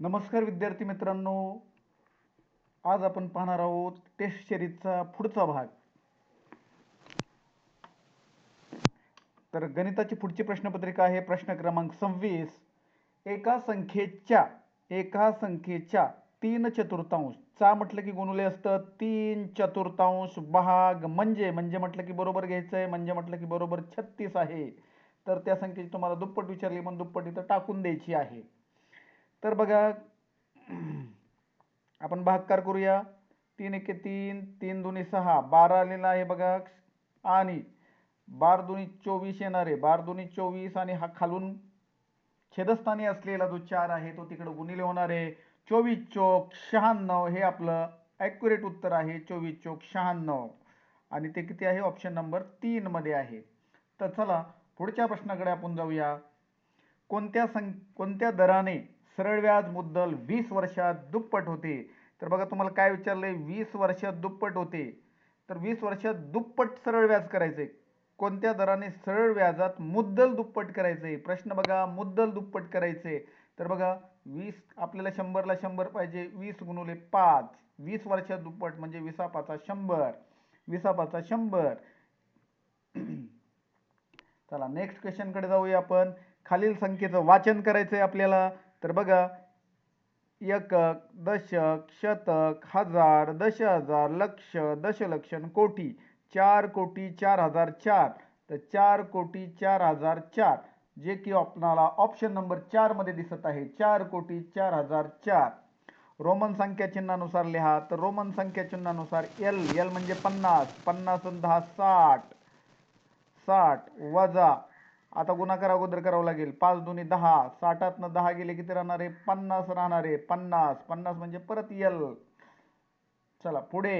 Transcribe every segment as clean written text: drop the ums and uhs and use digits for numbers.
नमस्कार विद्यार्थी मित्रांनो, आज आपण पाहणार आहोत टेस्ट सिरीजचा पुढचा भाग. तर गणिताची पुढची प्रश्नपत्रिका आहे प्रश्न क्रमांक 26. एका संख्येच्या 3/4 चा म्हटलं की गुणुले असतं 3/4 भाग म्हणजे म्हटलं की बरोबर घ्यायचंय, म्हणजे म्हटलं की बरोबर 36 आहे. तर त्या संख्येची तुम्हाला दुप्पट विचारली म्हणून दुप्पट इथं टाकून द्यायची आहे. तर बघा, आपण भागाकार करूया. 3 एके 3, 3 दुनी 6, 12 आलेला आहे बघा. आणि 12 दुनी 24 येणार आहे. 12 दुनी 24 आणि हा खालून छेदस्थानी असलेला जो 4 आहे तो तिकडे गुणिले होणार आहे. 24 चोक 96 हे आपलं ॲक्युरेट उत्तर आहे. 24 चोक 96 आणि ते किती आहे? ऑप्शन नंबर 3 मध्ये आहे. तर चला पुढच्या प्रश्नाकडे आपण जाऊया. कोणत्या दराने सरळ व्याज मुद्दल 20 वर्षात दुप्पट होते? तर बघा, तुम्हाला काय विचारलंय? 20 वर्षात दुप्पट होते. तर 20 वर्षात दुप्पट सरळ व्याज करायचंय. कोणत्या दराने सरळ व्याजात मुद्दल दुप्पट करायचंय? प्रश्न बघा, मुद्दल दुप्पट करायचंय. तर बघा, 20 आपल्याला 100ला 100 पाहिजे. 20 गुणुले 5, 20 वर्षात दुप्पट म्हणजे 20 100, 20 100. चला नेक्स्ट क्वेश्चन कडे जाऊया आपण. खालील संख्येचं वाचन करायचंय आपल्याला. तर बघा, एकक, दशक, शतक, हजार, दशहजार, लक्ष, दशलक्ष, कोटी. 4,04,004. तर 4,04,004 जे की आपल्याला ऑप्शन नंबर 4 मध्ये दिसत आहे. 4,04,004. रोमन संख्या चिन्हानुसार लिहा. तर रोमन संख्या चिन्हानुसार एल, एल म्हणजे 50, 50 आणि 10 60, 60 वजा, आता गुणाकार अगोदर करावं लागेल. 5 दुनी 10, 60तनं 10 गेले किती राहणार आहे? 50 राहणार आहे. 50, 50 म्हणजे परत एल. चला पुढे.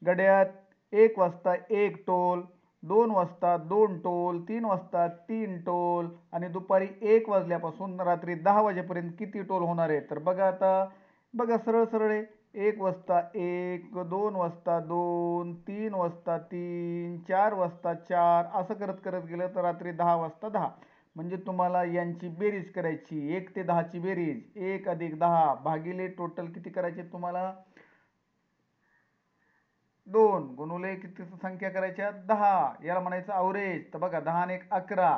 गड्यात 1 वाजता 1 टोल, 2 वाजता 2 टोल, 3 वाजता 3 टोल आणि दुपारी 1 वाजल्यापासून रात्री 10 वाजेपर्यंत किती टोल होणार आहे? तर बघा, आता बघा सरळ सरळ आहे. 1 वाजता 1, 2 वाजता 2, 3 वाजता 3, 4 वाजता 4 असं करत करत गेलं तर रात्री 10 वाजता 10. म्हणजे तुम्हाला यांची बेरीज करायची. 1 ते 10 ची बेरीज 1 अधिक 10 भागिले टोटल किती करायचे तुम्हाला? 2 गुणुले किती संख्या करायच्या? 10. याला म्हणायचं अवरेज. तर बघा, 10 आणि 1 11,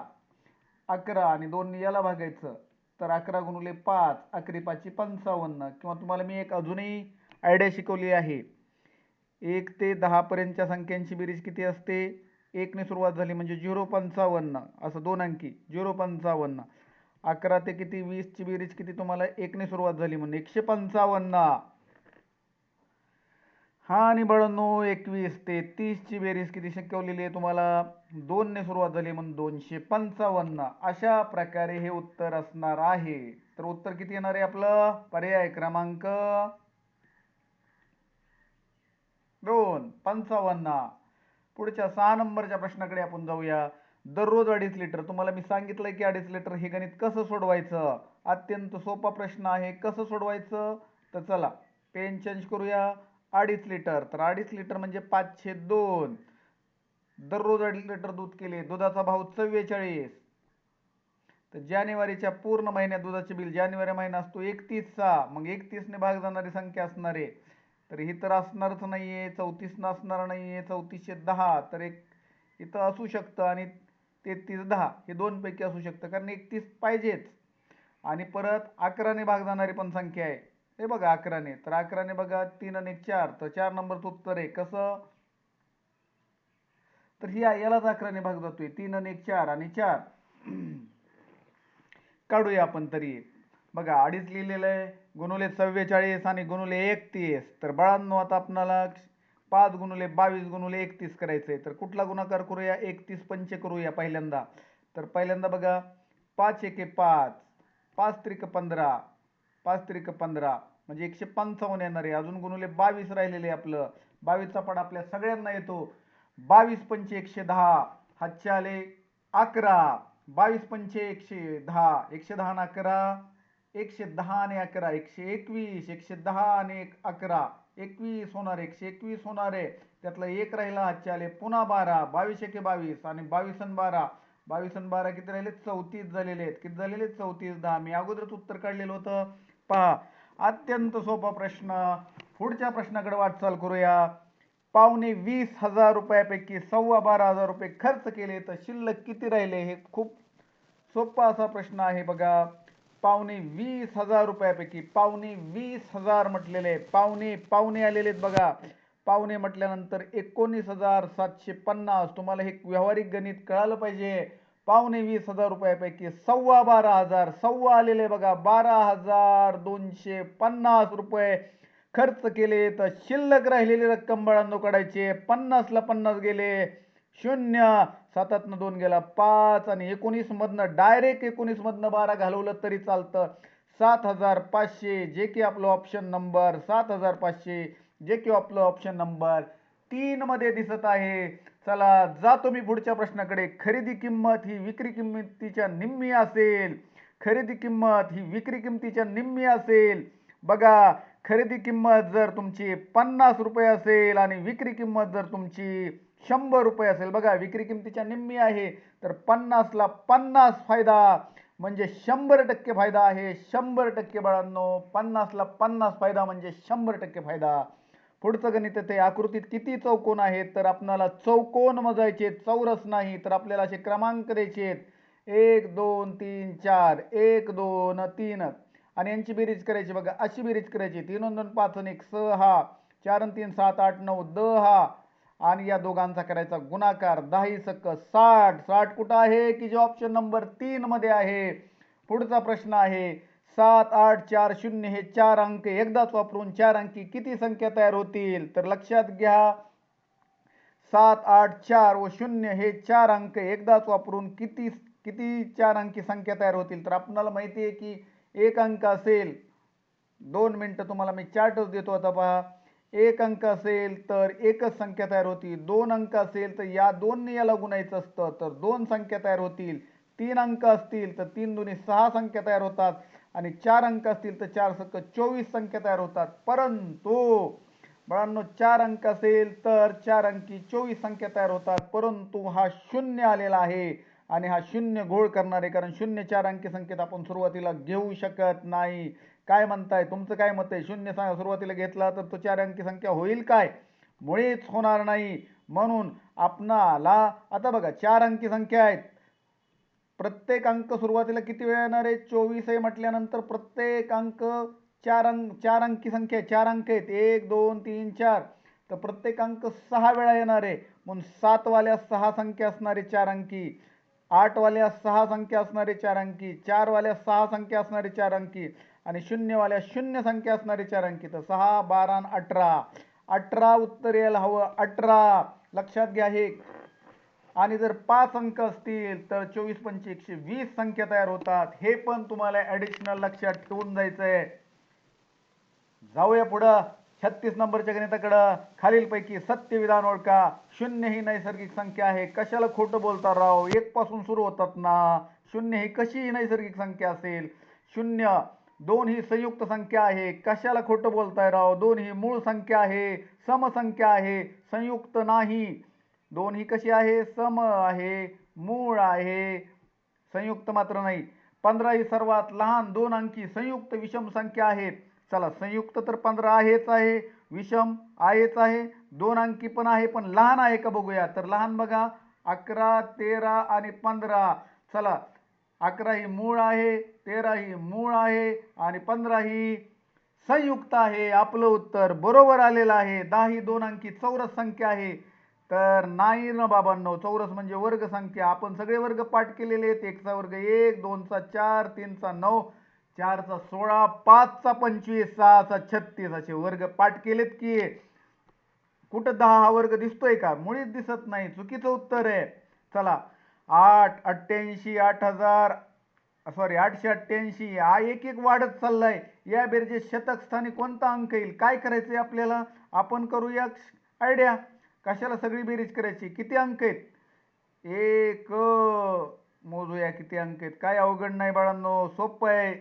11 आणि 2 याला भागायचं. तर 11 गुणुले 5, 11 5 55. किंवा तुम्हाला मी एक अजूनही आयडिया शिकवली आहे. 1 ते 10 पर्यंतच्या संख्यांची बेरीज किती असते? 1 ने सुरुवात झाली म्हणजे 0,55 असं 2 अंकी 0,55. 11 ते किती 20 ची बेरीज किती तुम्हाला? 1 ने सुरुवात झाली म्हणजे 155. हा आणि बाळांनो, 21 ते 30 ची बेरीज किती शिकवलेली आहे तुम्हाला? 2 ने सुरुवात झाली म्हणून 255. अशा प्रकारे हे उत्तर असणार आहे. तर उत्तर किती येणार आहे आपलं? पर्याय क्रमांक 2, 55. पुढच्या 6 नंबरच्या प्रश्नाकडे आपण जाऊया. दररोज 2.5 लिटर. तुम्हाला मी सांगितलंय की 2.5 लिटर हे गणित कसं सोडवायचं. अत्यंत सोपा प्रश्न आहे. कसं सोडवायचं? तर चला पेन चेंज करूया. 2.5 लिटर. तर 2.5 लिटर म्हणजे 5/2. दररोज 2.5 लिटर दूध केले. दुधाचा भाव 44. तर जानेवारीच्या पूर्ण महिन्यात दुधाचे बिल, जानेवारी महिना असतो 31चा, मग 31 ने भाग जाणारी संख्या असणार आहे. तर ही तर असणारच नाहीये. 34 नसणार नाहीये. 3410 तर एक इथं असू शकतं आणि 3310 हे दोन पैकी असू शकतं, कारण 31 पाहिजेच. आणि परत 11 ने भाग जाणारी पण संख्या आहे. हे बघा 11 ने. तर 11 ने बघा 3 आणि 1 4. तर 4 नंबरचं उत्तर आहे. कसं? तर ही यालाच 11 ने भाग जातोय. 3 आणि 1 4 आणि 4 काढूया आपण तरी. बघा 2.5 लिहिलेलं आहे. गुणुले 44 आणि गुणुले 31. तर बाळांनो, आता आपणाला 5 गुणुले 22 गुणुले 31 करायचंय. तर कुठला गुणाकार करूया? 31 पंचे करूया पहिल्यांदा. तर पहिल्यांदा बघा, 5 एके 5, 5 त्रिक 15, 5 त्रिक 15 म्हणजे 155 येणार आहे. अजून गुणुले 22 राहिलेले आपलं. 22चा पाढा आपल्या सगळ्यांना येतो. 22 पंचे 110, हातचे आले 11. 22 पंचे 110, 110 आणि 11, 110 आणि 11 121, 110 आणि 11 21 होणार, 121 होणार आहे. त्यातला एक राहिला, हातचे आले पुन्हा 12. 22 एके 22 आणि 22 आणि 12, 22 आणि 12 किती राहिले? 34 झालेले आहेत. किती झालेले? 34 10. मी अगोदरच उत्तर काढलेलं होतं. पहा अत्यंत सोपा प्रश्न. पुढच्या प्रश्नाकडे वाटचाल करूया. 15,20,000 रुपयापैकी 12,15,000 रुपये खर्च केले तर शिल्लक किती राहिले? हे खूप सोपा असा प्रश्न आहे बघा. 15,20,000 रुपयापैकी 15,20,000 म्हटलेले पावणे आलेले आहेत बघा. पावणे म्हटल्यानंतर 19,750. तुम्हाला हे व्यावहारिक गणित कळालं पाहिजे. 15,20,000 रुपयापैकी 12,15,000 सव्वा आलेले बघा. 12,250 रुपये खर्च केले तर शिल्लक राहिलेली रक्कम बाळांनो काढायची. 50ला 50 गेले, 0 7तनं 2 गेला 5 आणि 19 मधनं डायरेक्ट 19 मधनं 12 घालवलं तरी चालतं. 7,500 जे की आपलं ऑप्शन नंबर 7,500 जे की आपलं ऑप्शन नंबर 3 मध्ये दिसत आहे. चला जातो मी पुढच्या प्रश्नाकडे. खरेदी किंमत ही विक्री किंमतीच्या निम्मी असेल. खरेदी किंमत ही विक्री किंमतीच्या निम्मी असेल. बघा खरेदी किंमत जर तुमची 50 रुपये असेल आणि विक्री किंमत जर तुमची 100 रुपये असेल. बघा विक्री किंमतीच्या निम्मी आहे तर 50ला 50 फायदा म्हणजे 100% फायदा आहे. 100% बाळांनो 50ला 50 फायदा म्हणजे 100% फायदा. पुढचं गणित ते आकृतीत किती चौकोन आहेत तर आपल्याला चौकोन मोजायचे, चौरस नाही. तर आपल्याला असे क्रमांक द्यायचे 1 2 3 4 1 2 3 आणि यांची बेरीज करायची बघा. अशी बेरीज करायची 3 2 5 1 6 4 3 7 8 9 10 आणि या दोघांचा करायचा गुणाकार 10 सक 60. 60 कुठं आहे की जे ऑप्शन नंबर 3 मध्ये आहे. पुढचा प्रश्न आहे 7 8 4 0 हे 4 अंक एकदाच वापरून 4 अंकी किती संख्या तयार होतील? तर लक्षात घ्या 7 8 4 व 0 हे 4 अंक एकदाच वापरून किती 4 अंकी संख्या तयार होतील? तर आपल्याला माहिती आहे की एक अंक असेल 2 मिनिटं तुम्हाला मी चार्टच देतो. आता पहा एक अंक असेल तर एकच संख्या तयार होती. 2 अंक असेल तर या 2 ने याला गुणायचं असतं तर 2 संख्या तयार होतील. 3 अंक असतील तर 3 दुनी 6 संख्या तयार होतात आणि 4 अंक असतील तर 4 सक 24 संख्या तयार होतात. परंतु बाळांनो 4 अंक असेल तर 4 अंकी 24 संख्या तयार होतात. परंतु हा 0 आलेला आहे आणि हा 0 घोळ करणार आहे कारण 0 4 अंकी संख्येत आपण सुरुवातीला घेऊ शकत नाही. काय म्हणताय? तुमचं काय मत आहे? 0 सुरुवातीला घेतला तर तो 4 अंकी संख्या होईल काय? मुळीच होणार नाही. म्हणून आपणाला आता बघा 4 अंकी संख्या आहेत. प्रत्येक अंक सुरुवातीला किती वेळा येणार आहे? 24 आहे म्हटल्यानंतर प्रत्येक अंक 4 अंकी संख्या 4 अंक आहेत 1 2 3 4 तर प्रत्येक अंक 6 वेळा येणार आहे. म्हणून 7 वाल्या 6 संख्या असणारे 4 अंकी, 8 वाल्या 6 संख्या असणारे 4 अंकी, 4 वाल्या 6 संख्या असणारे 4 अंकी आणि 0 वाल्या 0 संख्या असणारे 4 अंकी. तर 6 12 18 18 उत्तर यायला हवं 18. लक्षात घ्या हे. आणि जर 5 अंक असतील तर 24 पंचे 120 संख्या तयार होतात. हे पण तुम्हाला ऍडिशनल लक्षात ठेवून जायचंय. जाऊया पुढं 36 नंबरच्या गणिताकडं. खालीलपैकी सत्य विधान ओळखा. 0 ही नैसर्गिक संख्या आहे. कशाला खोटं बोलता राव? 1 पासून सुरू होतात ना. 0 ही कशी नैसर्गिक संख्या असेल? 0 2 ही संयुक्त संख्या आहे. कशाला खोटं बोलताय राव? 2 ही मूळ संख्या आहे, समसंख्या आहे, संयुक्त नाही. 2 ही कशी आहे? सम आहे, मूळ आहे, संयुक्त मात्र नाही. 15 ही सर्वात लहान 2 अंकी संयुक्त विषम संख्या आहे. चला संयुक्त तर 15 आहेच आहे, विषम आहेच आहे, 2 अंकी पण आहे पण लहान आहे का बघूया. तर लहान बघा 11 13 आणि 15. चला 11 ही मूळ आहे, 13 ही मूळ आहे आणि 15 ही संयुक्त आहे. आपलं उत्तर बरोबर आलेलं आहे. 10 ही 2 अंकी चौरस संख्या आहे. तर नाही ना बाबांनो, चौरस म्हणजे वर्ग संख्या. आपण सगळे वर्ग पाठ केलेले आहेत. 1 चा वर्ग 1, 2 चा 4, 3 चा 9, 4 चा 16, 5 चा 25, 6 चा 36 असे वर्ग पाठ केलेत की. कुठं 10 हा वर्ग दिसतोय का? मुळीच दिसत नाही. चुकीचं उत्तर आहे. चला 8 88 8000 सॉरी 888 हा एक एक वाढत चाललाय. या बेरजे शतक स्थानी कोणता अंक येईल? काय करायचंय आपल्याला? आपण करूया आयडिया. कशाला सगळी बेरीज करायची? किती अंक आहेत? एक मोजूया किती अंक आहेत. काय अवघड नाही बाळांनो, सोपं आहे.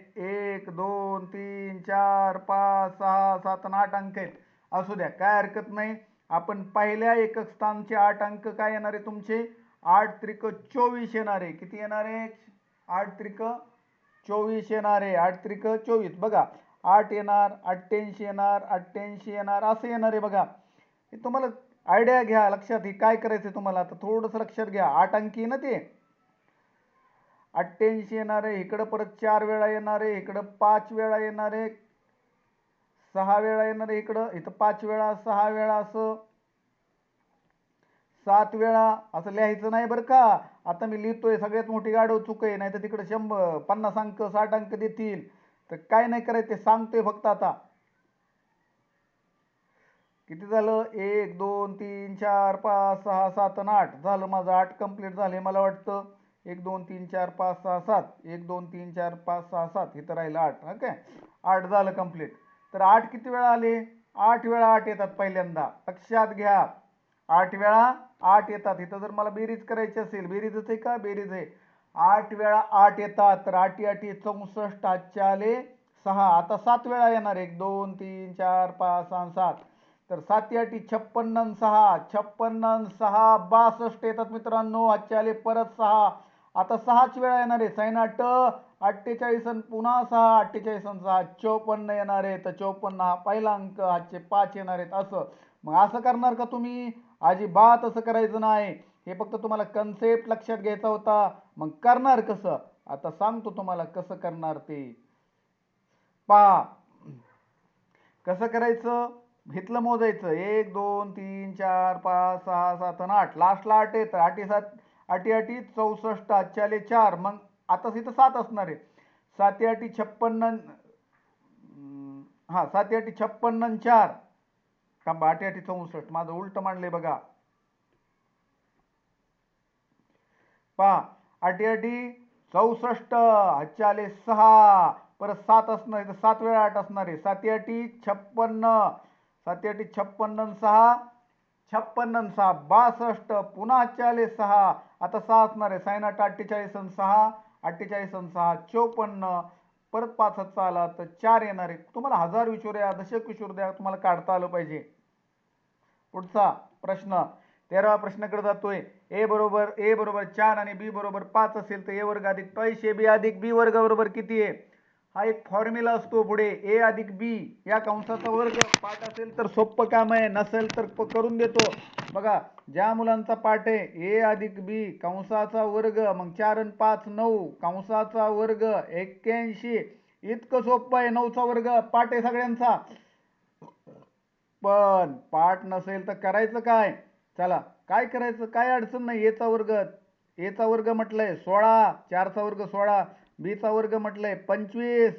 1 2 3 4 5 6 7 8 अंक आहेत. असू द्या काय हरकत नाही. आपण पहिल्या एकक स्थानचे 8 अंक काय येणार आहे तुमचे? 8 त्रिक 24 येणार आहे. किती येणार आहे? 8 त्रिक 24 येणार आहे. 8 त्रिक 24. बघा 8 येणार, 88 येणार, 88 येणार, असं येणार आहे बघा. हे तुम्हाला आयडिया घ्या लक्षात. हे काय करायचं तुम्हाला आता थोडंसं लक्षात घ्या. 8 अंकी ना ते 88 येणार आहे. इकडं परत 4 वेळा येणार आहे, इकडं 5 वेळा येणार आहे, 6 वेळा येणार आहे, इकडं इथं 5 वेळा, 6 वेळा, असं 7 वेळा. असं लिहायचं नाही बरं का. आता मी लिहितोय, सगळ्यात मोठी गाडव चूक आहे. नाही तर तिकडे 50 अंक 60 अंक देतील. तर काय नाही करायचं, ते सांगतोय फक्त. आता किती झालं? 1 2 3 4 5 6 7 आणि 8 झालं. माझं 8 कंप्लीट झाले मला वाटतं. 1 2 3 4 5 6 7, 1 2 3 4 5 6 7, इथं राहिलं 8. ओके, 8 झालं कंप्लीट. तर 8 किती वेळा आले? 8 वेळा 8 येतात पहिल्यांदा, लक्षात घ्या. 8 वेळा 8 येतात. इथं जर मला बेरीज करायची असेल, बेरीजच आहे का? बेरीज आहे. 8 वेळा 8 येतात. तर 8 8 64, 8 आले 6. आता 7 वेळा येणार. 1 2 3 4 5 6 7. तर 7 8 56 आणि 6, 56 आणि 6 62 येतात मित्रांनो. 8 आले परत 6. आता 6च वेळा येणार आहे. 6 8 48 आणि पुन्हा 6, 48 आणि 6 54 येणार आहे. तर 54 हा पहिला अंक, आजचे 5 येणार आहेत. असं मग असं करणार का तुम्ही? अजिबात असं करायचं नाही. हे फक्त तुम्हाला कन्सेप्ट लक्षात घ्यायचा होता. मग करणार कसं? आता सांगतो तुम्हाला कसं करणार ते. पहा कसं करायचं. घेतलं मोजायचं. 1 2 3 4 5 6 7 आणि 8. लास्टला 8 आहे. तर 8 7 8 8 64, 8 आले 4. मग आता इथं 7 असणार आहे. 7 8 56, हा 7 8 56 आणि 4. थांबा, 8 8 64, माझं उलट मांडलंय बघा. पहा 8 8 64, 8 आले 6. परत 7 असणार आहे. तर 7 वेळा 8 असणार आहे. 7 8 56, 7 8 56 आणि 6, 56 आणि 6 62. पुन्हा 8 आले 6. आता 6 असणार आहे. 6 8 48 आणि 6, 48 आणि 6 54. परत 5 आला तर 4 येणार आहे. तुम्हाला हजार विचारूया, दशक विचारू द्या, तुम्हाला काढता आलं पाहिजे. पुढचा प्रश्न 13वा प्रश्नाकडे जातोय. ए बरोबर 4 आणि बी बरोबर 5 असेल तर ए वर्ग अधिक टॉईस ए बी अधिक बी वर्ग बरोबर किती आहे? हा एक फॉर्म्युला असतो पुढे. ए अधिक बी या कंसाचा वर्ग. पाठ असेल तर सोपं काम आहे, नसेल तर करून देतो. बघा, ज्या मुलांचा पाठ आहे ए अधिक बी कंसाचा वर्ग, मग 4 आणि 5 9 कंसाचा वर्ग 81. इतकं सोपं आहे. 9चा वर्ग पाठ आहे सगळ्यांचा. पण पाठ नसेल तर करायचं काय? चला, काय करायचं, काय अडचण नाही. एचा वर्ग म्हटलंय 16, 4चा वर्ग 16. बीचा वर्ग म्हटलंय 25,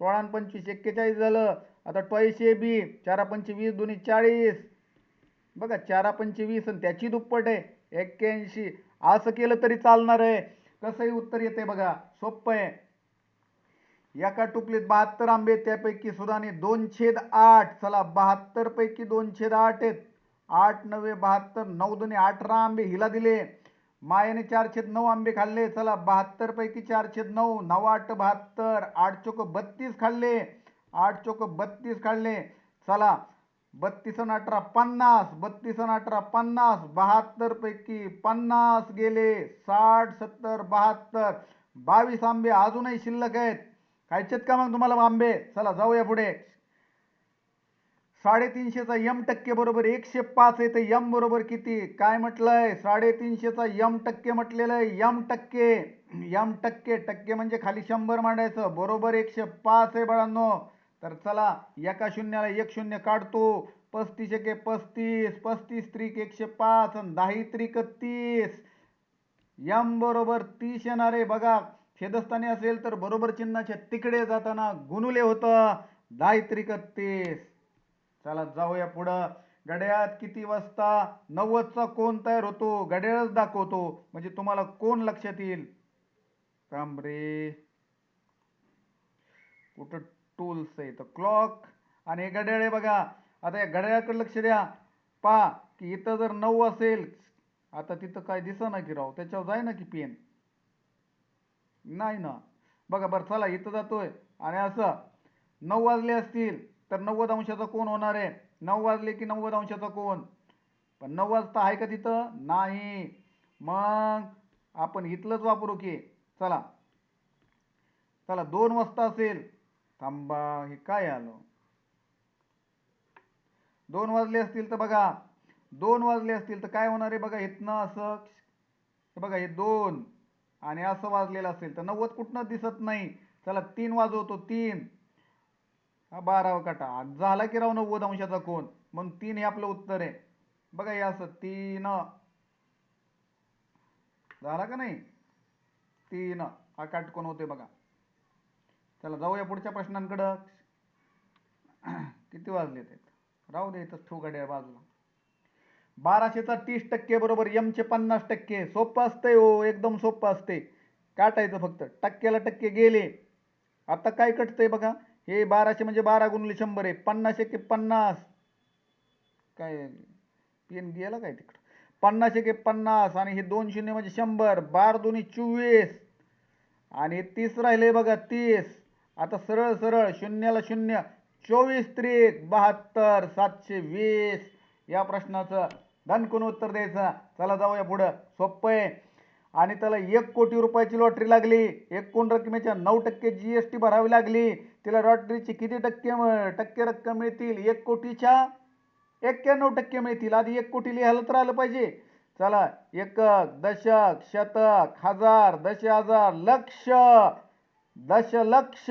16 आणि 25 41 झालं. आता टॉईस ए बी 4 5 20 दोन्ही 40. बघा 4 5 20 आणि त्याची दुप्पट आहे 81. असं केलं तरी चालणार आहे. कसंही उत्तर येते बघा, सोपं आहे. एका टुपलीत 72 आंबे, त्यापैकी सुधाने 2/8. चला, 72 पैकी 2/8 आहेत. 8 9 72, 9 2 18 आंबे हिला दिले. मायाने 4/9 आंबे खाल्ले. चला, 72 पैकी 4/9, 9 8 72, 8 चोक 32 खाल्ले. 8 चोक 32 खाल्ले. चला, 32 आणि 18 50, 32 आणि 18 50, 72 पैकी 50 गेले. 60 70 72, 22 आंबे अजूनही शिल्लक आहेत. खायचेत का मग तुम्हाला आंबे? चला जाऊया पुढे. 350चा यम टक्के बरोबर 105 आहे. तर यम बरोबर किती? काय म्हटलंय? 350चा यम टक्के म्हटलेलं आहे. यम टक्के टक्के म्हणजे खाली 100 मांडायचं. बरोबर 105 आहे बाळांनो. तर चला, एका शून्याला 1 शून्य काढतो. 35 एके 35, 35 त्रिक 105 आणि 10 त्रिक 30. यम बरोबर 30 येणार आहे. बघा, छेदस्थानी असेल तर बरोबर चिन्हाच्या तिकडे जाताना गुणुले होतं. 10 त्रिक 30. चला जाऊया पुढं. घड्याळात किती वाजता 90चा कोण तयार होतो? घड्याळच दाखवतो म्हणजे तुम्हाला कोण लक्षात येईल. काम रे, कुठं टूल्स आहे तर क्लॉक आणि घड्याळ आहे बघा. आता या घड्याळाकडे लक्ष द्या. पहा की इथं जर 9 असेल, आता तिथं काय दिसना की राव, त्याच्यावर जाय ना की पेन, नाही ना. बघा बरं, चला इथं जातोय आणि असं 9 वाजले असतील तर 90 अंशाचा कोण होणार आहे. 9 वाजले की 90 अंशाचा कोण. पण 9 वाजता आहे का तिथं? नाही. मग आपण इथलंच वापरू की. चला चला, 2 वाजता असेल, थांबा, हे काय आलं? 2 वाजले असतील तर बघा, 2 वाजले असतील तर काय होणार आहे बघा, इथनं असं हे बघा, हे 2 आणि असं वाजलेलं असेल तर 90 कुठनं दिसत नाही. चला 3 वाजवतो, 3 हा 12 काटा झाला की राव 90 अंशाचा कोन, म्हणून 3 हे आपलं उत्तर आहे. बघा हे असं 3 झाला का नाही, 3 हा काटकोन होते बघा. चला जाऊया पुढच्या प्रश्नांकडं. किती वाजले ते, राहू दे इथंच ठेवू गाड्या बाजूला. 1200चा 30% बरोबर m चे 50%. सोपं असतंय हो, एकदम सोपं असते. काटायचं फक्त, टक्क्याला टक्के गेले. आता काय कटतंय बघा, हे 1200 म्हणजे 12 गुणिले 100 आहे. 50 एके 50, काय पेन गेला काय तिकडं, 50 एके 50 आणि हे 2 शून्य म्हणजे 100, 12 दोन्ही 24 आणि 30 राहिले बघा 30. आता सरळ सरळ शून्याला शून्य, 24 त्रिक 72, 720 या प्रश्नाचं दणकून उत्तर द्यायचं. चला जाऊया पुढं, सोपं आहे. आणि त्याला 1 कोटी रुपयाची लॉटरी लागली, एकूण रकमेच्या 9% GST भरावी लागली. तिला लॉटरीची किती टक्के रक्कम मिळतील? 1 कोटीच्या 91% मिळतील. आधी 1 कोटी लिहायला तर आलं पाहिजे. चला, एकक, दशक, शतक, हजार, 10,000, लक्ष, दशलक्ष,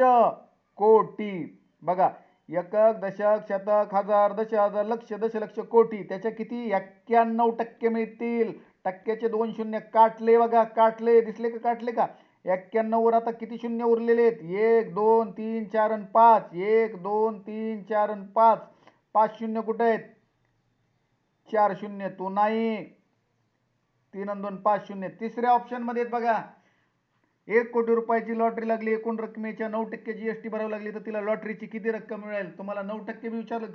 कोटी. बघा, एकक, दशक, शतक, हजार, 10,000, लक्ष, दशलक्ष, कोटी. त्याच्या किती? 91% मिळतील. टक्क्याचे 2 शून्य काटले बघा, काटले, दिसले का काटले का? 91 वर आता किती शून्य उरलेले आहेत? 1 2 3 4 आणि 5. 1 2 3 4 आणि 5. 5 शून्य कुठे आहेत? 4 शून्य तो नाही, 3 आणि 2 5 शून्य. तिसऱ्या ऑप्शन मध्ये बघा, 1 कोटी रुपयाची लॉटरी लागली, एकूण रकमेच्या 9% GST भरावी लागली, तर तिला लॉटरीची किती रक्कम मिळेल? तुम्हाला 9% बी विचारलं,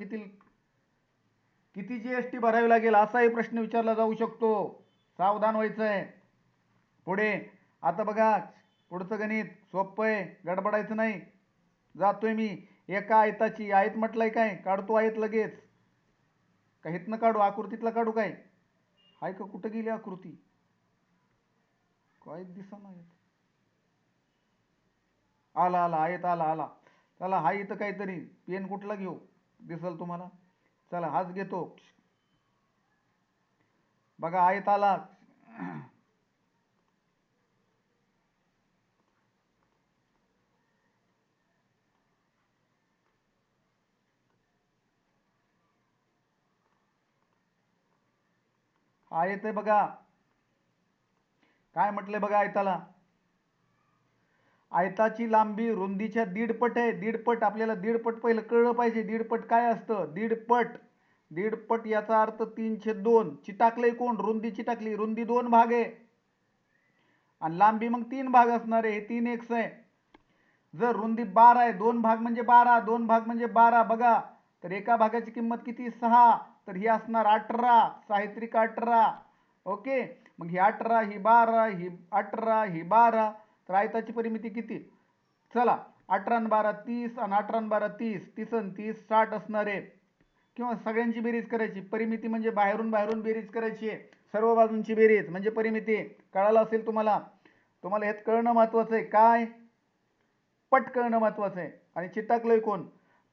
किती GST भरावी लागेल असाही प्रश्न विचारला जाऊ शकतो. सावधान व्हायचं आहे. पुढे आता बघा, पुढचं गणित सोपं आहे, गडबडायचं नाही. जातोय मी. एका आयताची, आयत म्हटलंय काय, काढतो आयत लगेच. काहीतनं काढू, आकृतीतला काढू काय? हाय का, कुठं गेली आकृती? काय दिसना. आला आला आयत, आला आला. चला, हा इथं काहीतरी पेन कुठला घेऊ, दिसल तुम्हाला. चला हाच घेतो बघा, आयत आला. आयत आहे बघा, काय म्हटलंय बघा आयताला. आयताची लांबी रुंदीच्या दीडपट आहे. दीडपट, आपल्याला दीडपट पहिलं कळलं पाहिजे. दीडपट काय असतं? दीडपट, दीडपट याचा अर्थ 3/2. चिटाकलंय कोण? रुंदी चिटाकली. रुंदी 2 भाग आहे आणि लांबी मग 3 भाग असणार आहे. हे 3x आहे. जर रुंदी 12 आहे, 2 भाग म्हणजे 12, 2 भाग म्हणजे 12 बघा, तर एका भागाची किंमत किती? 6. तर ही असणार 18, 6 18. ओके, मग ही 18, ही 12, ही 18, ही 12. तर आयताची परिमिती किती? चला, 18 आणि 12 30 आणि 18 आणि 12 30, 30 आणि 30 60 असणार आहे. किंवा सगळ्यांची बेरीज करायची. परिमिती म्हणजे बाहेरून बाहेरून बेरीज करायची, सर्व बाजूंची बेरीज म्हणजे परिमिती. कळालं असेल तुम्हाला. तुम्हाला हेच कळणं महत्वाचं आहे. काय? पट कळणं महत्वाचं आहे. आणि चिटाकलंय कोण?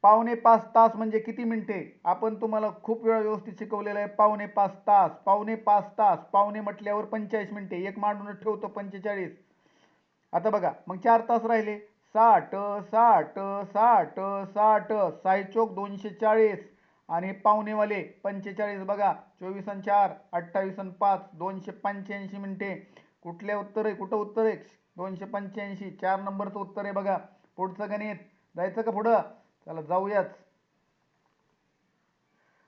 4.5 तास म्हणजे किती मिनिटे? आपण तुम्हाला खूप वेळा व्यवस्थित शिकवलेलं आहे. 4.5 तास, 4.5 तास. पावणे म्हटल्यावर 45 मिनिटे, एक मांडून ठेवतो 45. आता बघा, मग 4 तास राहिले. 60 60 60 60, 6 चोक 240 आणि पावणेवाले 45. बघा, 24 आणि 4 28 आणि 5 285 मिनिटे. कुठल्या उत्तर आहे? कुठं उत्तर आहे? 285. 4 नंबरचं उत्तर आहे बघा. पुढचं गणित जायचं का पुढं? चला जाऊयाच.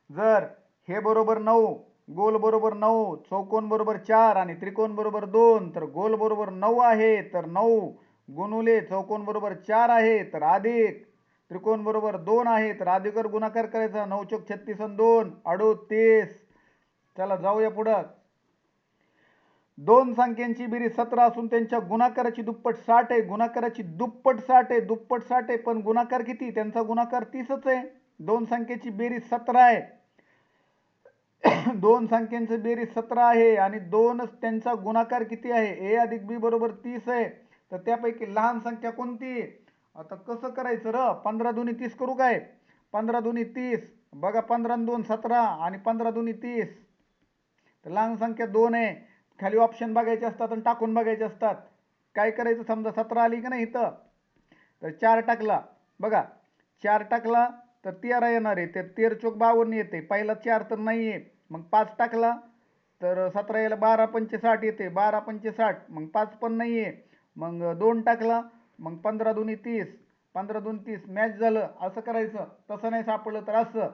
जर हे बरोबर 9, गोल बरोबर 9, चौकोन बरोबर 4 आणि त्रिकोण बरोबर 2, तर गोल बरोबर 9 आहे, तर 9 गुणुले चौकोन बरोबर 4 आहे, तर अधिक त्रिकोण बरोबर 2 आहे, तर अधिकर गुणाकार करायचा. 9 चोक 36 आणि 2 38. चला जाऊया पुढं. दोन संख्यांची बेरीज 17 असून त्यांच्या गुणाकाराची दुप्पट 60 आहे. गुणाकाराची दुप्पट 60 आहे, दुप्पट 60 आहे, पण गुणाकार किती? त्यांचा गुणाकार 30च आहे. दोन संख्येची बेरीज 17 आहे. दोन संख्यांची बेरीज 17 आहे आणि त्यांचा गुणाकार किती आहे? a अधिक b बरोबर 30 आहे. तर त्यापैकी लहान संख्या कोणती? आता कसं करायचं र? 15 दुनी 30 करू काय? 15 दुनी 30, बघा 15 आणि 2 17 आणि 15 दुनी 30. तर लहान संख्या 2 आहे, खाली ऑप्शन बघायचे असतात आणि टाकून बघायचे असतात. काय करायचं, समजा 17 आली की नाही इथं, तर 4 टाकला, बघा 4 टाकला तर 13 येणार आहे. तर 13 चोक 52 येते, पहिला 4 तर नाही आहे. मग 5 टाकला तर 17 याला 12 पंचे 60 येते, 12 पंचे 60, मग 5 पण नाही आहे. मग 2 टाकला, मग 15 दुनी 30, 15 दुनी 30 मॅच झालं. असं करायचं. तसं नाही सापडलं तर असं.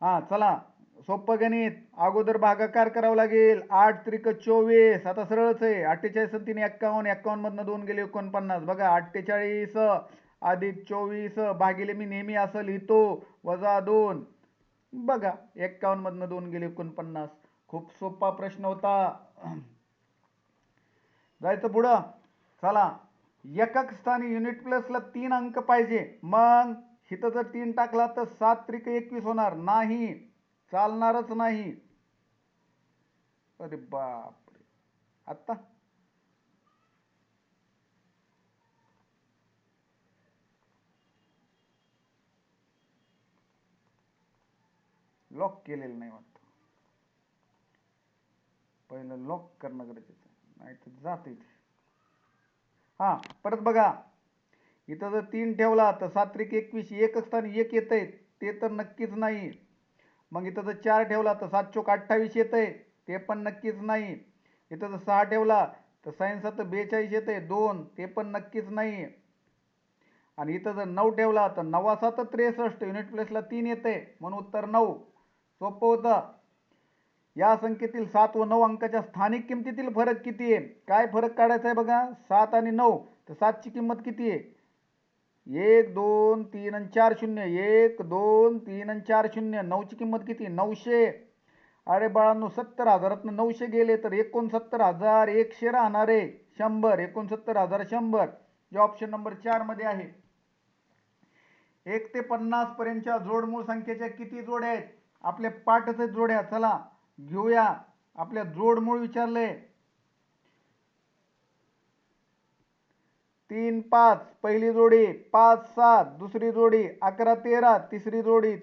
हा चला, सोपं गणित. अगोदर भागाकार करावं लागेल. 8 त्रिक 24, आता सरळच आहे. 48 आणि 3 51, 51 मधनं 2 गेले 49. बघा 48 अधिक 24 भागिले, मी नेहमी असं लिहितो, वजा 2. बघा 51 मधनं 2 गेले 49. खूप सोपा प्रश्न होता. जायचं पुढं. चला, एकक स्थानी युनिट प्लेसला 3 अंक पाहिजे. मग इथं जर 3 टाकला तर 7 त्रिक 21 होणार नाही, चालणारच नाही. अरे बापरे, आता लॉक केलेलं नाही वाटतं. पहिलं लॉक करणं गरजेचं आहे, नाही तर जात इथे. हा परत बघा, इथं जर 3 ठेवला तर 7 त्रिक 21, एकच स्थानी 1 येत आहे, ते तर नक्कीच नाही. मग इथं जर 4 ठेवला तर 7 चोक 28 येत आहे, ते पण नक्कीच नाही. इथं जर 6 ठेवला तर 6 7 42 येत आहे, 2, ते पण नक्कीच नाही. आणि इथं जर 9 ठेवला तर 9 7 63, युनिट प्लेसला 3 येते, म्हणून उत्तर 9. सोपं होतं. या संख्येतील 7 व 9 अंकाच्या स्थानिक किमतीतील फरक किती आहे? काय फरक काढायचा आहे बघा. 7 आणि 9, तर 7 ची किंमत किती आहे? 1 2 3 आणि 4 शून्य, 1 2 3 आणि 4 शून्य. 9 ची किंमत किती? 900. अरे बाळांनो, 70,000 900 गेले तर 69,100 राहणार आहे. 100, 69,100, जे ऑप्शन नंबर 4 मध्ये आहे. 1 ते 50 पर्यंतच्या जोडमूळ संख्येच्या किती जोड्या आहेत? आपल्या पाठच जोड्या. चला घेऊया. आपल्या जोडमूळ विचारले. 3 5 पहिली जोडी, 5 7 दुसरी जोडी, 11 13 तिसरी जोडी,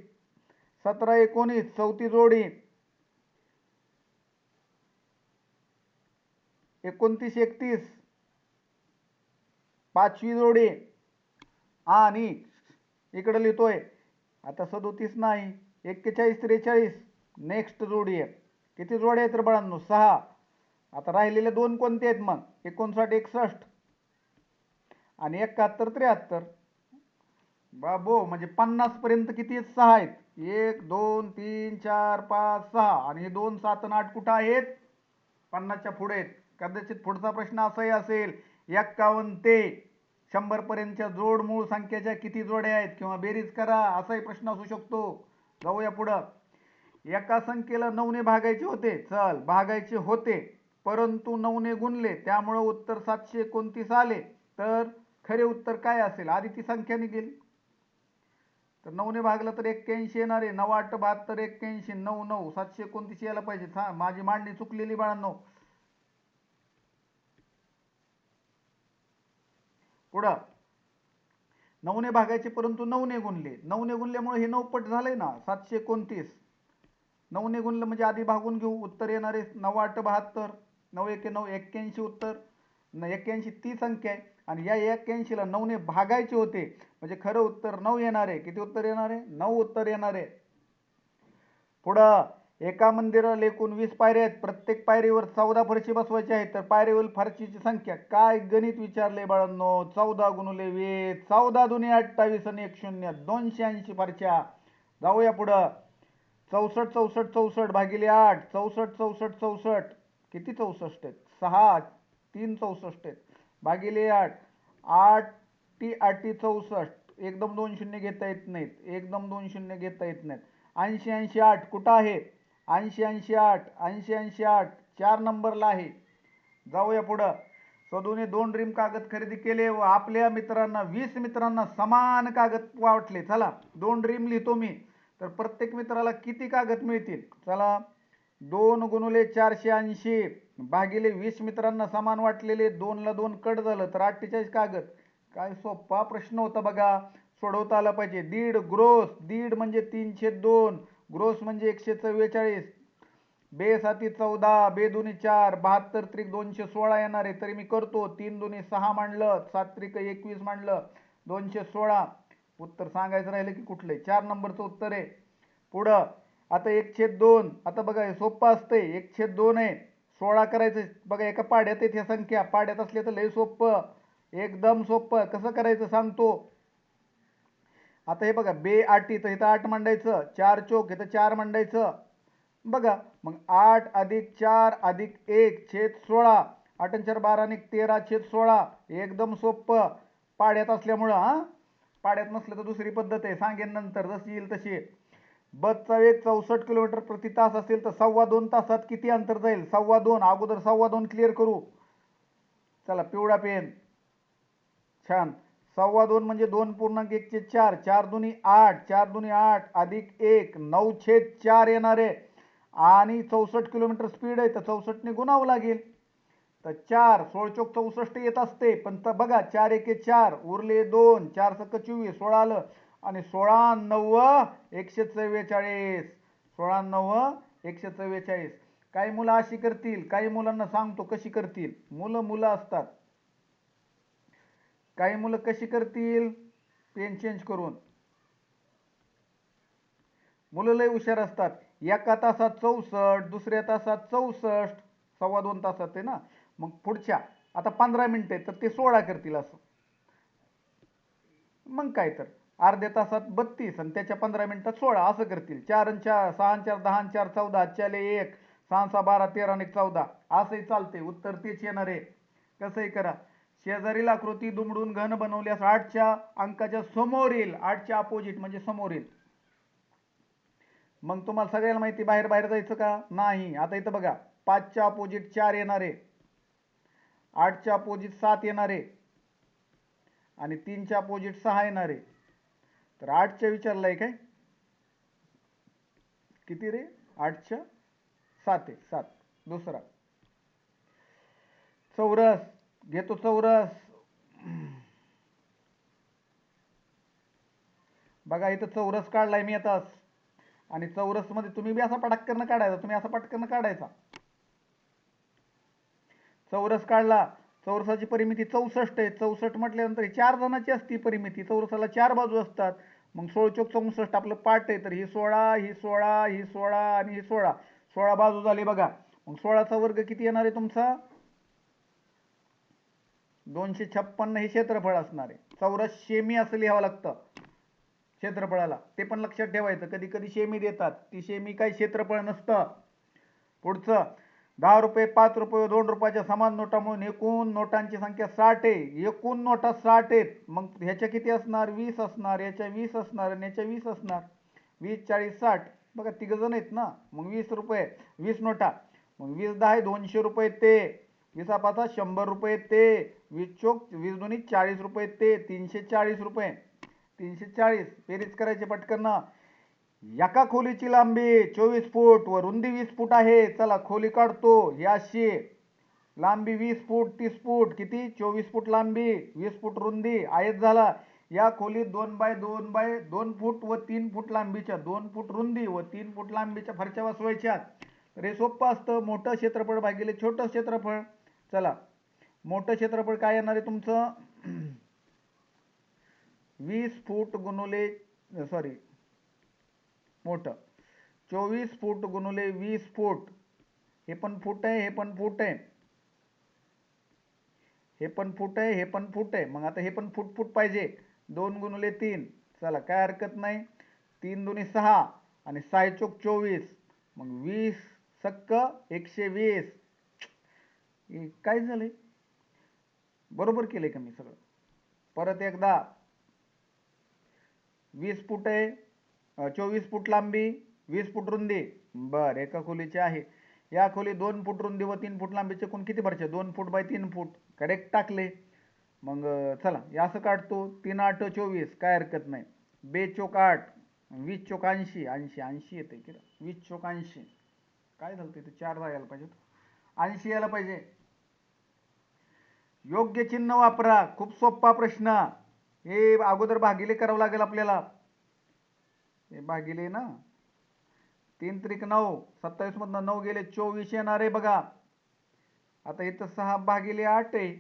17 19 चौथी जोडी, 29 31 पाचवी जोडी, आणि इकडे लिहितोय आता 37 नाही, 41 43 नेक्स्ट जोडी आहे. किती जोड्या आहेत बाळांनो? 6. आता राहिलेले 2 कोणते आहेत मग? 59 61 आणि 71 73. बाबो, म्हणजे 50 पर्यंत किती आहेत? 6 आहेत. 1 2 3 4 5 6, आणि 2 7 आणि 8 कुठं आहेत? 50च्या पुढे आहेत. कदाचित पुढचा प्रश्न असाही असेल, 51 ते 100 पर्यंतच्या जोडमूळ संख्येच्या किती जोड्या आहेत, किंवा बेरीज करा, असाही प्रश्न असू शकतो. जाऊया पुढं. एका संख्येला 9 ने भागायचे होते. चल, भागायचे होते, परंतु 9 ने गुणले, त्यामुळे उत्तर 729 आले. तर खरे उत्तर काय असेल? आधी ती संख्या निघेल. तर 9 ने भागलं तर 81 येणार आहे. 9 8 72 81, 9 9 729 यायला पाहिजे. हा, माझी मांडणी चुकलेली बाळांनो. पुढं 9 ने भागायचे, परंतु 9 ने गुणले. 9 ने गुणल्यामुळे हे 9 पट झालंय ना, 729. 9 ने गुणलं म्हणजे आधी भागून घेऊ, उत्तर येणार आहे 9 8 72, 9 1 9 81 उत्तर. 81 ती संख्या आहे, आणि या 81 ला 9 ने भागायचे होते, म्हणजे खरं उत्तर 9 येणार आहे. किती उत्तर येणार आहे? 9 उत्तर येणार आहे. पुढं, एका मंदिराला एकूण 20 पायऱ्या आहेत. प्रत्येक पायरीवर 14 फरशी बसवायची आहेत. तर पायरीवरील फरशीची संख्या काय? गणित विचारले बाळांनो. 14 गुणुले 20, 14 दुनी 28 आणि 1 0, 280 फरशा. जाऊया पुढं. 64 64 64 भागिले 8, 64 64 64, किती 64 आहेत? 6 3 64 आहेत, भागिले 8, 8 टी 8 64. एकदम 2 शून्य घेता येत नाहीत, एकदम 2 शून्य घेता येत नाहीत. 80 80 8 कुठं आहे? 80 80 8, 80 80 8 4 नंबरला आहे. जाऊया पुढं. सदूने 2 ड्रीम कागद खरेदी केले व आपल्या मित्रांना 20 मित्रांना समान कागद वाटले. चला, 2 ड्रीम लिहितो मी. तर प्रत्येक मित्राला किती कागद मिळतील? चला, 2 गुणुले 480, भागिले 20 मित्रांना समान वाटलेले, 2 ला 2 कट झालं तर 48 कागद. काय सोपा प्रश्न होता बघा, सोडवता आला पाहिजे. दीड ग्रोस, दीड म्हणजे 3/2, ग्रोस म्हणजे 144, बे साती 14, बे दुनी 4, 72 त्रिक 216 येणार आहे. तरी मी करतो, 3 दुनी 6 मांडलं, 7 त्रिक 21 मांडलं, 216. उत्तर सांगायचं राहिलं की कुठलंय? 4 नंबरचं उत्तर आहे. पुढं आता 1/2, आता बघा हे सोपं असतंय. 1/2 आहे, 16 करायचं बघा. एका पाड्यात आहेत ह्या संख्या, पाड्यात असले तर लय सोपं, एकदम सोपं. कसं करायचं सांगतो. आता हे बघा, बे 8 तर इथं 8 मांडायचं, 4 चोक इथं 4 मांडायचं. बघा मग 8 अधिक 4 अधिक 1 छेद 16, 8 आणि 4 12 आणि 13 छेद 16. एकदम सोपं, पाड्यात असल्यामुळं. पाड्यात नसलं तर दुसरी पद्धत आहे, सांगेन नंतर जशी येईल तशी. बसचा वेग 64 किलोमीटर प्रति तास असेल तर 2.25 तासात किती अंतर जाईल? 2.25. अगोदर 2.25 क्लिअर करू. चला पिवळा पेन. छान. 2.25 म्हणजे 2.1/4, 4 दुनी 8, 4 दुनी 8 अधिक 1 9/4 येणार आहे. आणि 64 किलोमीटर स्पीड आहे तर 64 ने गुणावं लागेल. तर 4 16 चोक 64 येत असते, पण बघा 4 एके 4 उरले 2, 4 सक 24, 16 आलं. आणि 16 9 144, 16 9 144. काही मुलं अशी करतील, काही मुलांना सांगतो कशी करतील. मुलं असतात, काही मुलं कशी करतील, पेन चेंज करून. मुलं लय हुशार असतात. एका तासात 64, दुसऱ्या तासात 64, 2.25 तासात आहे ना. मग पुढच्या आता 15 मिनिटं तर ते 16 करतील असं. मग काय तर अर्ध्या तासात 32 आणि त्याच्या 15 मिनिटात 16 असं करतील. 4 आणि 4 6 आणि 4 10 आणि 4 14, चाले 1 6 6 12 13 आणि 14 असंही चालते. उत्तर तेच येणार आहे. कसंही करा. शेजारील आकृती दुमडून घन बनवल्यास 8च्या अंकाच्या समोरील, 8च्या अपोजिट म्हणजे समोरील. मग तुम्हाला सगळ्याला माहिती बाहेर बाहेर जायचं का नाही. आता इथं बघा, 5च्या अपोजिट 4 येणार आहे, 8च्या अपोजिट 7 येणार आहे आणि 3च्या अपोजिट 6 येणार आहे. तर 8च्या विचारलाय काय किती रे? 8च्या 7 आहे, 7. दुसरा चौरस घेतो. चौरस बघा इथं चौरस काढलाय मी आताच. आणि चौरस मध्ये तुम्ही बी असा पटकन काढायचा, तुम्ही असा पटकन काढायचा. चौरस काढला, चौरसाची परिमिती 64 आहे. 64 म्हटल्यानंतर 4 जणांची असती परिमिती. चौरसाला 4 बाजू असतात. मग 16 चोक 64 आपलं पाठ आहे, तर ही 16 ही 16 ही 16 आणि ही 16, 16 बाजू झाली बघा. मग 16चा वर्ग किती येणार आहे तुमचा? 256 हे क्षेत्रफळ असणार आहे. चौरस शेमी असं लिहावं लागतं क्षेत्रफळाला, ते पण लक्षात ठेवायचं. कधी कधी शेमी देतात, ती शेमी काही क्षेत्रफळ नसतं. पुढचं 10 रुपये 5 रुपये 2 रुपयाच्या समान नोटा म्हणून एकूण नोटांची संख्या 60 आहे. एकूण नोटा 60 आहेत. मग ह्याच्या किती असणार? 20 असणार, याच्या 20 असणार आणि याच्या 20 असणार. 20 40 60 बघा, तिघ जण आहेत ना. मग 20 रुपये 20 नोटा, मग 20 10 200 रुपये ते, 20 पाचा 100 रुपये ते, 20 चोक 20 दोन्ही 40 रुपये ते, 340 रुपये. 340 बेरीज करायचे पटकन ना. एका खोलीची लांबी 24 फूट व रुंदी 20 फूट आहे. चला खोली काढतो. ही अशी लांबी 20 फूट 30 फूट, किती 24 फूट लांबी 20 फूट रुंदी आहेत. झाला. या खोलीत 2 बाय 2 बाय 2 फूट व 3 फूट लांबीच्या, 2 फूट रुंदी व 3 फूट लांबीच्या फरच्या बसवायच्या. रे सोपं असतं. मोठं क्षेत्रफळ भागिले छोटं क्षेत्रफळ. चला मोठं क्षेत्रफळ काय येणार आहे तुमचं? 20 फूट गुणुले सॉरी मोठं 24 फूट गुणुले 20 फूट. हे पण फूट आहे, हे पण फूट आहे, हे पण फूट आहे, हे पण फूट आहे. मग आता हे पण फूट फूट पाहिजे. 2 गुणुले 3. चला काय हरकत नाही. 3 दुनी 6 आणि 6 चोक 24. मग 20 सक्क 120. काय झालंय? बरोबर केलंय का मी सगळं? परत एकदा 20 फूट आहे, 24 फूट लांबी 20 फूट रुंदी. बर, एका खोलीची आहे. या खोली 2 फूट रुंदी व 3 फूट लांबीचे कोण किती भरचे? 2 फूट बाय 3 फूट. करेक्ट टाकले. मग चला असं काढतो. 3 8 24 काय हरकत नाही. 2 चोक 8, 20 चोक 80, 80 80 येते की 20 चोक 80. काय झालं तिथे 4 जायला पाहिजे. 80 यायला पाहिजे. योग्य चिन्ह वापरा. खूप सोपा प्रश्न. हे अगोदर भागिले करावं लागेल आपल्याला. हे भागिले ना, 3 त्रिक 9, 27 मधनं 9 गेले 24 येणार आहे बघा. आता इथं 6 भागिले 8 आहे,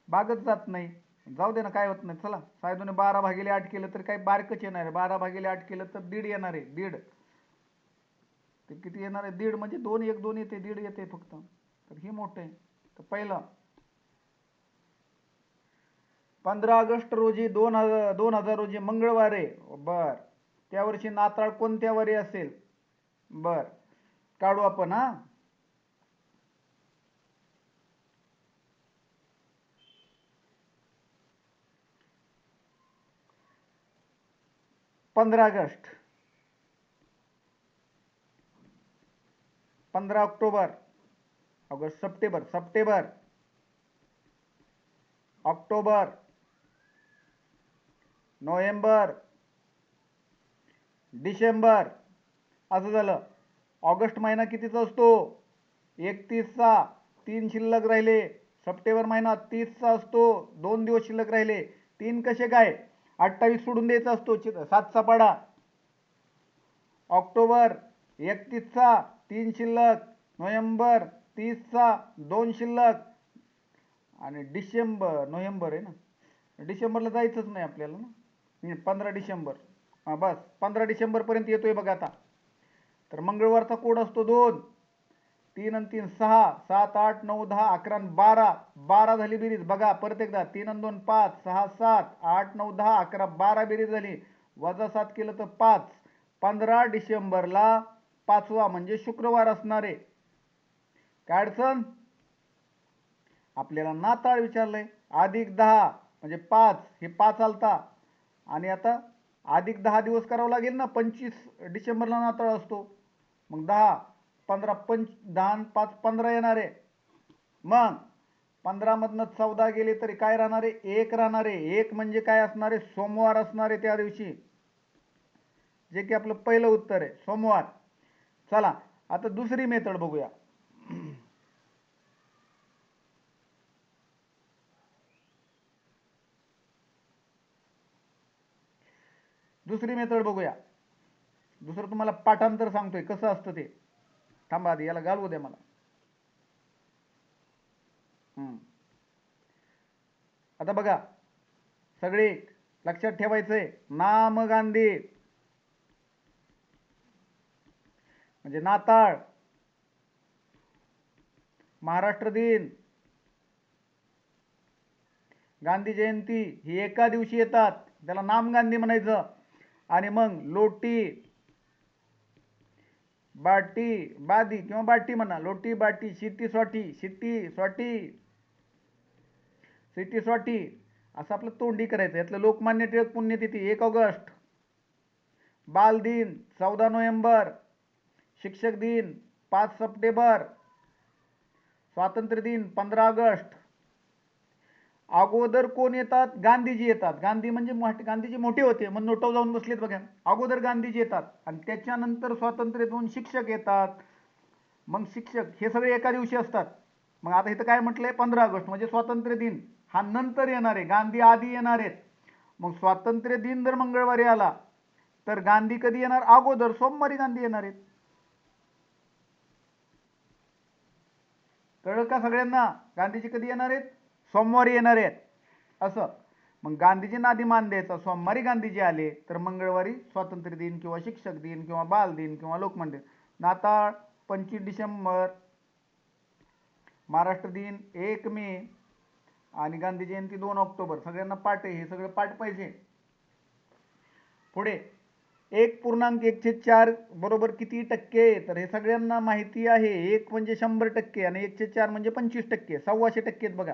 भागच जात नाही. जाऊ दे ना, काय होत नाही. चला, 6 12 भागिले 8 केलं तर काही बारकच येणार आहे. 12 भागिले 8 केलं तर 1.5 येणार आहे. 1.5 ते किती येणार आहे? 1.5 म्हणजे 2 1 2 येते, 1.5 येते फक्त. तर ही मोठं आहे. तर पहिलं 15 ऑगस्ट रोजी 2000 रोजी मंगळवार आहे. बर, त्या वर्षी नाताळ कोणत्या वारी असेल? बर, काढू आपण. हा, 15 August, 15 October, August September, September, October, November, December. असं झालं. ऑगस्ट महिना कितीचा असतो? 31चा. 3 शिल्लक राहिले. सप्टेंबर महिना 30चा असतो. 2 दिवस शिल्लक राहिले. 3 कसे काय? 28 सोडून द्यायचा असतो. 7चा पाडा. ऑक्टोबर 31चा 3 शिल्लक. नोव्हेंबर 30चा 2 शिल्लक. आणि डिसेंबर, नोव्हेंबर आहे ना, डिसेंबरला जायचंच नाही आपल्याला ना. 15 डिसेंबर. हां, बस 15 डिसेंबरपर्यंत येतोय बघा आता. तर मंगळवारचा कोड असतो 2. 3 आणि 3 6, 7 8 9 10 11 आणि 12. 12 झाली बेरीज बघा. परत एकदा 3 आणि 2 5, 6 7 8 9 10 11 12 बेरीज झाली. वजा 7 केलं तर 5. 15 डिसेंबरला 5वा म्हणजे शुक्रवार असणार आहे. काय अडचण? आपल्याला नाताळ विचारलंय. अधिक 10 म्हणजे 5, हे 5 आलता. आणि आता अधिक 10 दिवस करावं लागेल ना. 25 डिसेंबरला नाताळ असतो. मग 10 15 10 आणि 5 15 येणार आहे. मग 15 मधनं 14 गेले तरी काय राहणार आहे? 1 राहणार आहे. 1 म्हणजे काय असणार आहे? सोमवार असणार आहे त्या दिवशी, जे की आपलं पहिलं उत्तर आहे, सोमवार. चला, आता दुसरी मेथड बघूया. दुसरी मेथड बघूया. दुसरं तुम्हाला पाठांतर सांगतोय कसं असतं ते. थांबा आधी याला घालवू द्या मला. आता बघा, सगळे लक्षात ठेवायचंय. नाम गांधी म्हणजे नाताळ, महाराष्ट्र दिन, गांधी जयंती ही एका दिवशी येतात. त्याला नाम गांधी म्हणायचं. आणि मग लोटी, बाटी, बादी किंवा बाटी म्हणा. लोटी, बाटी, शिटी, स्वाटी, शिटी, स्वाटी, सिटी, स्वाटी, असं आपलं तोंडी करायचं. यातलं लोकमान्य टिळक पुण्यतिथी 1 ऑगस्ट, बाल दिन 14 नोव्हेंबर, शिक्षक दिन 5 सप्टेंबर, स्वातंत्र्य दिन 15 ऑगस्ट. अगोदर कोण येतात? गांधीजी येतात. गांधी म्हणजे गांधीजी मोठे होते म्हणून नोटावर जाऊन बसलेत बघा. अगोदर गांधीजी येतात आणि त्याच्यानंतर स्वातंत्र्य दोन शिक्षक येतात. मग शिक्षक हे सगळे एका दिवशी असतात. मग आता इथं काय म्हटलंय? 15 ऑगस्ट म्हणजे स्वातंत्र्य दिन हा नंतर येणार आहे. गांधी आधी येणार आहेत. मग स्वातंत्र्य दिन जर मंगळवारी आला तर गांधी कधी येणार? अगोदर सोमवारी गांधी येणार आहेत. कळलं का सगळ्यांना? गांधीजी कधी येणार आहेत? सोमवारी येणार आहेत. असं मग गांधीजींना आधी मान द्यायचा. सोमवारी गांधीजी आले तर मंगळवारी स्वातंत्र्य दिन किंवा शिक्षक दिन किंवा बाल दिन किंवा लोकमान्य दिन. नाताळ 25 डिसेंबर, महाराष्ट्र दिन 1 मे आणि गांधी जयंती 2 ऑक्टोबर. सगळ्यांना पाठ आहे. हे सगळं पाठ पाहिजे. पुढे 1.1/4 बरोबर किती टक्के? तर हे सगळ्यांना माहिती आहे. 1 म्हणजे 100% आणि 1/4 म्हणजे 25%. 125% बघा.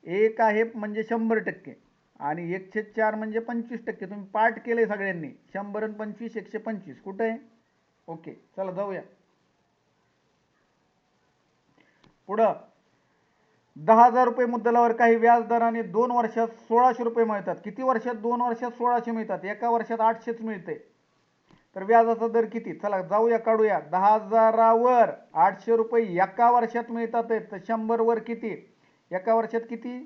1 आहे म्हणजे 100% आणि 1/4 म्हणजे 25%. तुम्ही पाठ केले सगळ्यांनी. 100 आणि 25 125. कुठे आहे? ओके, चला जाऊया पुढं. 10,000 रुपये मुद्दलावर काही व्याज दराने 2 वर्षात 1600 रुपये मिळतात. किती वर्षात? 2 वर्षात 1600 मिळतात. एका वर्षात 800च मिळते. तर व्याजाचा दर किती? चला जाऊया काढूया. 10,000वर 800 रुपये एका वर्षात मिळतात. तर 100 वर किती? एका वर्षात किती?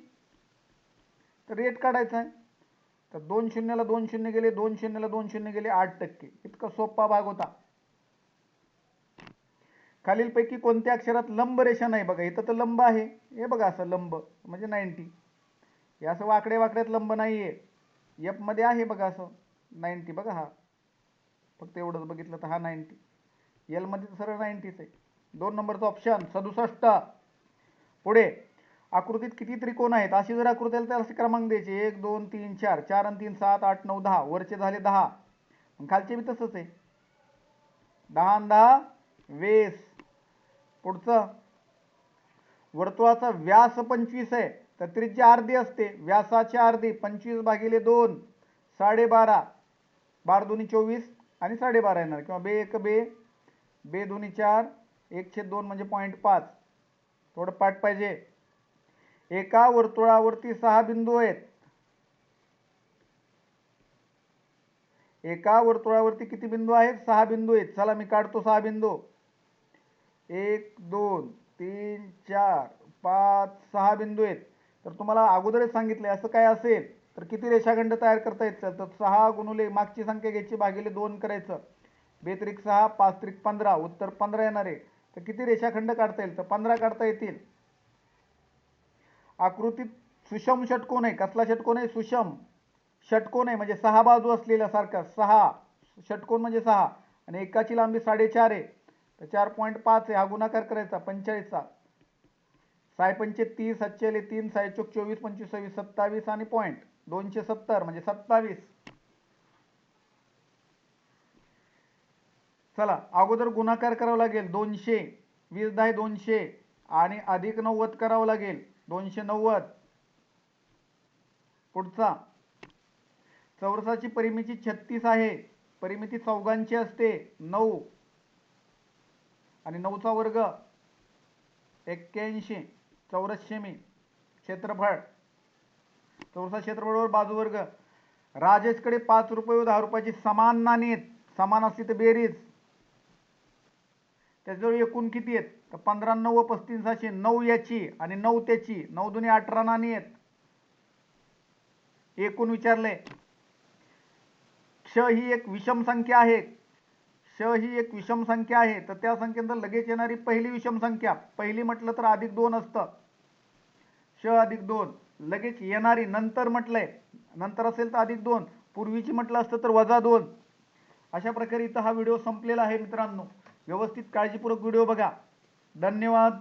तर रेट काढायचा आहे. तर 2 शून्याला 2 शून्य गेले, 2 शून्याला 2 शून्य गेले, 8%. इतका सोपा भाग होता. खालीलपैकी कोणत्या अक्षरात लंब रेषा नाही? बघा इथं तर लंब आहे, हे बघा असं लंब म्हणजे 90. हे असं वाकड्या वाकड्यात लंब नाहीये. एफ मध्ये आहे बघा असं 90. बघा हा, फक्त एवढंच बघितलं तर हा 90. एल मध्ये सरळ 90च आहे. 2 नंबरचा ऑप्शन 67. पुढे आकृतीत किती त्रिकोण आहेत? अशी जर आकृती आली तर असे क्रमांक द्यायचे 1 2 3 4. 4 आणि 3 7 8 9 10. वरचे झाले 10, खालचे बी तसंच आहे. 10 आणि 10 20. पुढचं वर्तुळाचा व्यास 25 आहे, तर त्रिज्या अर्धी असते. व्यासाची अर्धी 25 भागिले 2 12.5. 12 दुनी 24 आणि 12.5 येणार, किंवा बे 1 बे, बे दुनी 4, 1/2 म्हणजे 0.5. थोडं पाठ पाहिजे. एका वर्तुळावरती 6 बिंदू आहेत. एका वर्तुळावरती किती बिंदू आहेत? 6 बिंदू आहेत. चला मी काढतो 6 बिंदू. 1 2 3 4 5 6 बिंदू आहेत. तर तुम्हाला अगोदरच सांगितलंय असं काय असेल तर किती रेषाखंड तयार करता येतं? तर 6 गुणुले मागची संख्या घ्यायची भागिले 2 करायचं. 2 त्रिक 6, 5 त्रिक 15. उत्तर 15 येणार आहे. तर किती रेषाखंड काढता येईल? तर 15 काढता येतील. आकृतीत सुषम षटकोन आहे. कसला षटकोन आहे? सुषम षटकोन आहे, म्हणजे 6 बाजू असलेल्या सारखा. 6 षटकोन म्हणजे 6, आणि एकाची लांबी 4.5 आहे. तर 4.5 आहे. हा गुणाकार करायचा 45चा. 6 पंचे 30, 7 3, 6 चोक 24, 25 26 27 आणि पॉईंट 270 म्हणजे 27. चला अगोदर गुणाकार करावा लागेल 200. 20 10 200 आणि अधिक 90 करावं लागेल 290. पुढचा चौरसाची परिमिती 36 आहे. परिमिती चौघांची असते 9, आणि 9चा वर्ग 81 चौरस सेमी. क्षेत्रफळ चौरसा क्षेत्रफळावर बाजू वर्ग. राजेशकडे 5 रुपये व 10 रुपयाची समान नाणी आहेत. समान असली तर बेरीज. त्याच्याजवळ एकूण किती आहेत? तर 15 9 35 600. 9 याची आणि 9 त्याची. 9 दुनी 18 नाणी आहेत. एकूण विचारले. क्ष ही एक विषम संख्या आहे. क्ष ही एक विषम संख्या आहे, तर त्या संख्येनंतर लगेच येणारी पहिली विषम संख्या. पहिली म्हटलं तर +2 असतं. क्ष +2. लगेच येणारी नंतर म्हटलंय, नंतर असेल तर +2. पूर्वीची म्हटलं असतं तर -2. अशा प्रकारे इथं हा व्हिडिओ संपलेला आहे मित्रांनो. व्यवस्थित काळजीपूर्वक व्हिडिओ बघा. धन्यवाद.